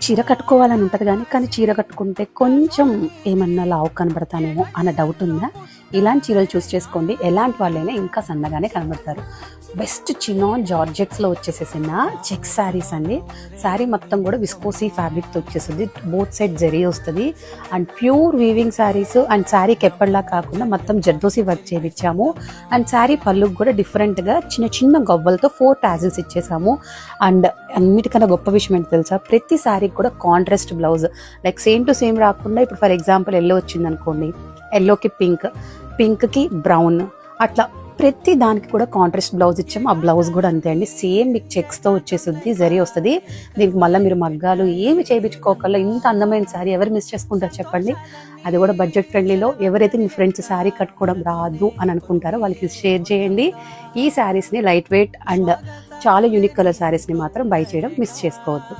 చీర కట్టుకోవాలని ఉంటుంది కానీ చీర కట్టుకుంటే కొంచెం ఏమన్నా లావు కనబడతానేమో అన్న డౌట్ ఉందా? ఇలాంటి చీరలు చూస్ చేసుకోండి. ఎలాంటి వాళ్ళైనా ఇంకా సన్నగానే కనబడతారు. బెస్ట్ చినాన్ జార్జెట్స్లో వచ్చేసేసిన చెక్ శారీస్ అండి. శారీ మొత్తం కూడా విస్కోసీ ఫ్యాబ్రిక్తో వచ్చేస్తుంది. బోత్ సైడ్ జరీ వస్తుంది and pure weaving saris. And శారీకి ఎప్పటిలా కాకుండా మొత్తం జర్దోసి వర్క్ చేయించాము. అండ్ శారీ పళ్ళుకు కూడా డిఫరెంట్గా చిన్న చిన్న గవ్వలతో 4 టాజిల్స్ ఇచ్చేసాము. అండ్ అన్నిటికన్నా గొప్ప విషయం ఏంటి తెలుసా, ప్రతి శారీకి కూడా contrast blouse. Like same to same రాకుండా, ఇప్పుడు ఫర్ ఎగ్జాంపుల్ ఎల్లో వచ్చింది అనుకోండి, ఎల్లోకి పింక్, పింక్కి బ్రౌన్, అట్లా ప్రతి దానికి కూడా కాంట్రాస్ట్ బ్లౌజ్ ఇచ్చాము. ఆ బ్లౌజ్ కూడా అంతే అండి, సేమ్ మీకు చెక్స్తో వచ్చేస్తుంది, జరీ వస్తుంది. దీనికి మళ్ళీ మీరు మగ్గాలు ఏమి చేయించుకోకల్లా ఇంత అందమైన శారీ ఎవరు మిస్ చేసుకుంటారు చెప్పండి? అది కూడా బడ్జెట్ ఫ్రెండ్లీలో. ఎవరైతే మీ ఫ్రెండ్స్ శారీ కట్టుకోవడం రాదు అని అనుకుంటారో వాళ్ళకి షేర్ చేయండి. ఈ శారీస్ని లైట్ వెయిట్ అండ్ చాలా యూనిక్ కలర్ శారీస్ని మాత్రం బై చేయడం మిస్ చేసుకోవద్దు.